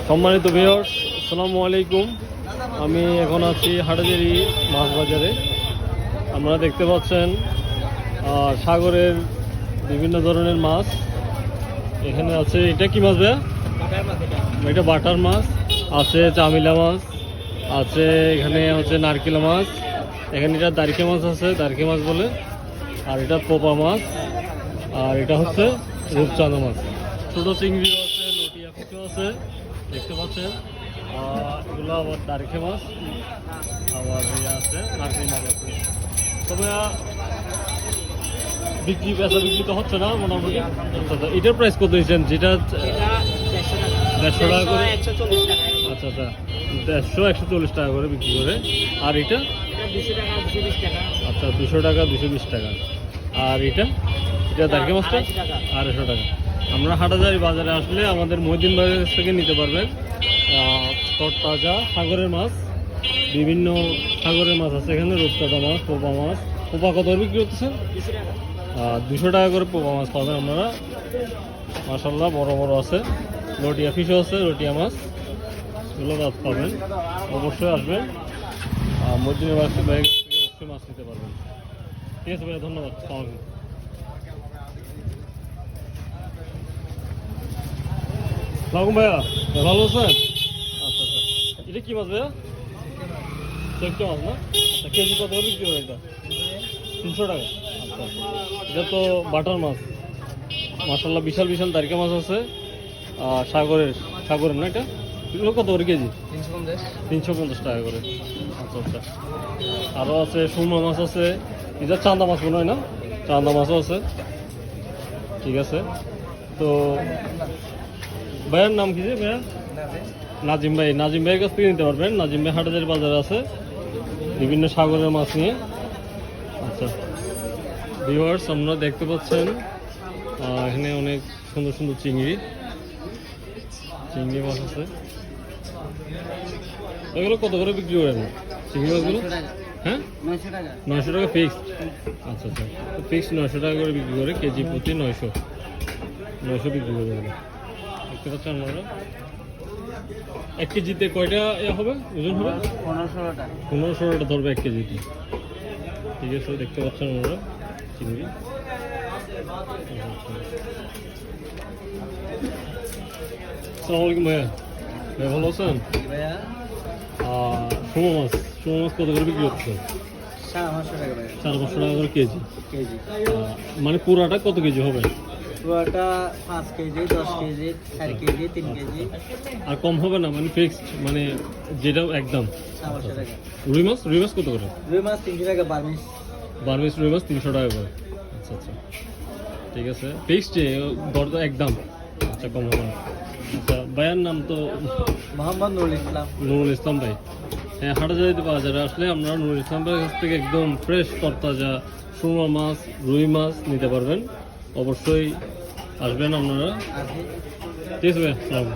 সম্মানিত ভিউয়ার্স, আসসালামু আলাইকুম। আমি এখন আছি হাটাজারি মাছ বাজারে। আপনারা দেখতে পাচ্ছেন সাগরের বিভিন্ন ধরনের মাছ এখানে আছে। এটা কি মাছ ভাইয়া? এটা বাটার মাছ আছে, চামিলা মাছ আছে, এখানে হচ্ছে নারকেল মাছ, এখানে এটা দারকে মাছ আছে, দারকে মাছ বলে, আর এটা পোপা মাছ, আর এটা হচ্ছে রূপচাঁদা মাছ। ছোটো চিংড়িও আছে, লটিয়া ফিশও আছে, দেখতে পাচ্ছেন। এগুলো আবার দারকে মাছ, আবার ইয়ে আছে, নারকেল মাছ আছে। তবে বেচা বিক্রি তো হচ্ছে না মোটামুটি। আচ্ছা, এটার প্রাইস কত দিয়েছেন? যেটা 150 টাকা করে। আচ্ছা, 140 টাকা করে বিক্রি করে। আর এটা 200 টাকা, 220 টাকা। আচ্ছা, 200 টাকা, 220 টাকা। আর এটা দারকে মাছটা 250 টাকা। আমরা হাটাজারি বাজারে আসলে আমাদের মহিউদ্দিন ভাইয়ের কাছ থেকে নিতে পারবেন তরতাজা সাগরের মাছ। বিভিন্ন সাগরের মাছ আছে এখানে, রূপচাঁদা মাছ, পোপা মাছ। পোপা কত বিক্রি করতেছেন? 200 টাকা করে পোপা মাছ পাবেন আপনারা। মাশাআল্লাহ বড় বড় আছে। লটিয়া ফিশও আছে, লটিয়া মাছ, এগুলো মাছ পাবেন। অবশ্যই আসবেন মহিউদ্দিনের ভাইয়ের কাছ থেকে অবশ্যই মাছ নিতে পারবেন। ঠিক আছে ভাইয়া, ধন্যবাদ। আসসালামু আলাইকুম। লাগুম ভাইয়া, ভালো আছেন? আচ্ছা, এটা কি মাছ ভাইয়া? চেকটা মাছ না? আচ্ছা, কেজি কত করে বিক্রি করে এটা? 300 টাকা। আচ্ছা, এটা তো বাটার মাছ। মাশাআল্লাহ বিশাল বিশাল দারকে মাছ আছে, সাগরের না এটা? এগুলো কত করে কেজি? 350 টাকা করে। আচ্ছা, আরও আছে সুরমা মাছ আছে, এটা চান্দা মাছ মনে হয় না? চান্দা মাছও আছে। ঠিক আছে, তো ভাইয়ের নাম কি যে ভাইয়া? নাজিম ভাই। নাজিম ভাইয়ের কাছ থেকে নিতে পারবেন। নাজিম ভাই হাটাজারি বাজারে আছে বিভিন্ন সাগরের মাছ নিয়ে। আচ্ছা ভিউয়ার্স, আপনারা দেখতে পাচ্ছেন এখানে অনেক সুন্দর সুন্দর চিংড়ি মাছ আছে। এগুলো কত করে বিক্রি করেন চিংড়ি মাছগুলো? হ্যাঁ, 900 টাকা ফিক্সড। আচ্ছা, ফিক্সড 900 টাকা করে বিক্রি করে, কেজি প্রতি 900 বিক্রি করে দেবেন। দেখতে পাচ্ছেন আপনারা। 1 কেজিতে কয়টা হবে ওজন হবে? 15-16টা ধরবে 1 কেজিতে। ঠিক আছে, দেখতে পাচ্ছেন আপনারা চিংড়ি। আসসালামু আলাইকুম ভাইয়া। ভাই ভালো আছেন? সুমো মাছ কত করে বিক্রি হচ্ছে? 550 টাকা করে কেজি। মানে পুরাটা কত কেজি হবে? পুরোটা 5 কেজি, 10 কেজি, 4 কেজি, 3 কেজি। আর কম হবে না? মানে ফিক্সড, মানে যেটা একদম। 500 টাকা। রুই মাছ কত করে? রুই মাছ 300 টাকা, বার্মিস রুই মাছ 300 টাকা করে। আচ্ছা, ঠিক আছে, ফিক্সড দর তো একদম। আচ্ছা, কম হবে না। আচ্ছা, ভাইয়ের নাম তো? মোহাম্মদ নুরুল ইসলাম ভাই। হ্যাঁ, হাটাজারিতে বাজারে আসলে আপনারা নুরুল ইসলাম ভাইয়ের কাছ থেকে একদম ফ্রেশ তরতাজা সুরমা মাছ, রুই মাছ নিতে পারবেন। অবশ্যই আসবেন আপনারা। ঠিক আছে ভাই, আসসালাম।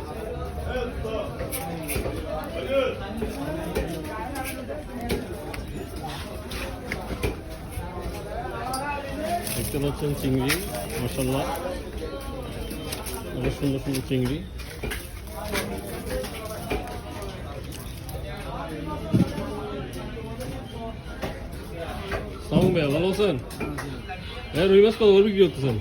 দেখতে পাচ্ছেন চিংড়ি, মাশাআল্লাহ অনেক সুন্দর সুন্দর চিংড়ি। সালাম ভাইয়া, ভালো আছেন? হ্যাঁ, রুই মাছ কত করে বিক্রি করতেছেন?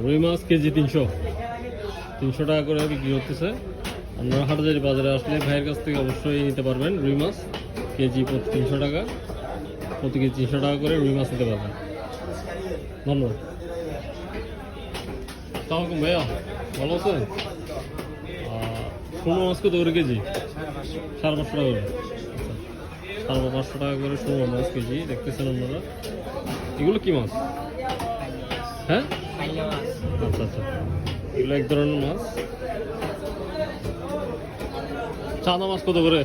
রুই মাছ কেজি 300 টাকা করে বিক্রি করতেছে। আপনারা হাটাজারি বাজারে আসলে ভাইয়ের কাছ থেকে অবশ্যই নিতে পারবেন। রুই মাছ কেজি প্রতি 300 টাকা, প্রতি কেজি 300 টাকা করে রুই মাছ নিতে পারবেন। ধন্যবাদ। আসসালামাইকুম ভাইয়া, ভালো আছেন? সুরমা মাছ কত করে কেজি? 550 টাকা করে। 550 টাকা করে সুরমা মাছ কেজি। দেখতেছেন আপনারা। এগুলো কি মাছ? হ্যাঁ, আচ্ছা, এগুলো এক ধরনের মাছ। চাঁদা মাছ কত করে?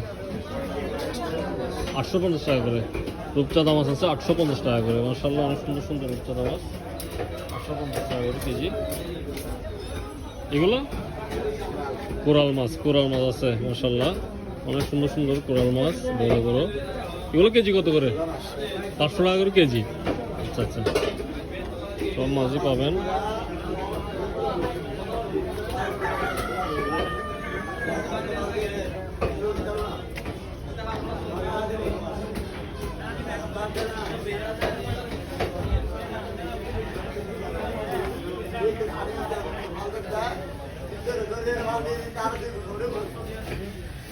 850 টাকা করে। রূপচাঁদা মাছ আছে 850 টাকা করে। মাশাআল্লাহ অনেক সুন্দর সুন্দর রূপচাঁদা মাছ, 850 টাকা করে কেজি। এগুলো কোরাল মাছ আছে মাশাআল্লাহ, অনেক সুন্দর সুন্দর কোরাল মাছ, বড় বড়। এগুলো কেজি কত করে? 500 টাকা করে কেজি। আচ্ছা, সব মাছই পাবেন।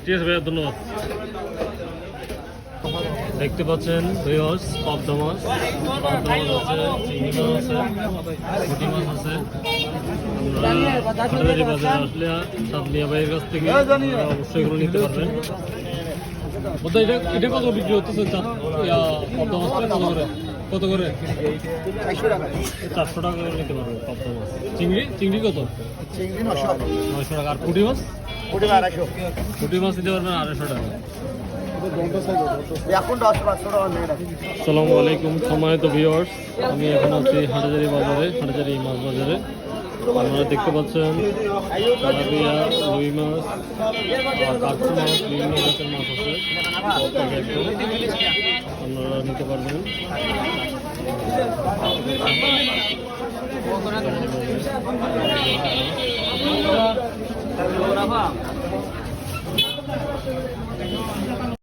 ঠিক আছে ভাইয়া, ধন্যবাদ। দেখতে পাচ্ছেন ভিউয়ার্স, পাবদা মাছ আছে, চিংড়ি মাছ আছে, পুঁটি মাছ আছে। আমরা হাটাজারি বাজারে আসলে সাদমিয়া ভাইয়ের কাছ থেকে আপনারা অবশ্যই এগুলো নিতে পারবেন। বোধহয় এটা কত বিক্রি হতেছে? পাবদা মাছটা কত করে? কত করে? 400 টাকা করে নিতে পারবেন পাবদা মাছ। চিংড়ি কত? 900 টাকা। আর পুঁটি মাছ? পুঁটি মাছ নিতে পারবেন 250 টাকা। আসসালামু আলাইকুম সম্মানিত ভিউয়ার্স, আমি এখন আছি হাটাজারি বাজারে, হাটাজারি মাছ বাজারে। আপনারা দেখতে পাচ্ছেন তেলাপিয়া, রুই মাছ, কাঠু মাছ, বিভিন্ন জাতের মাছ আছে। আপনারা নিতে পারবেন।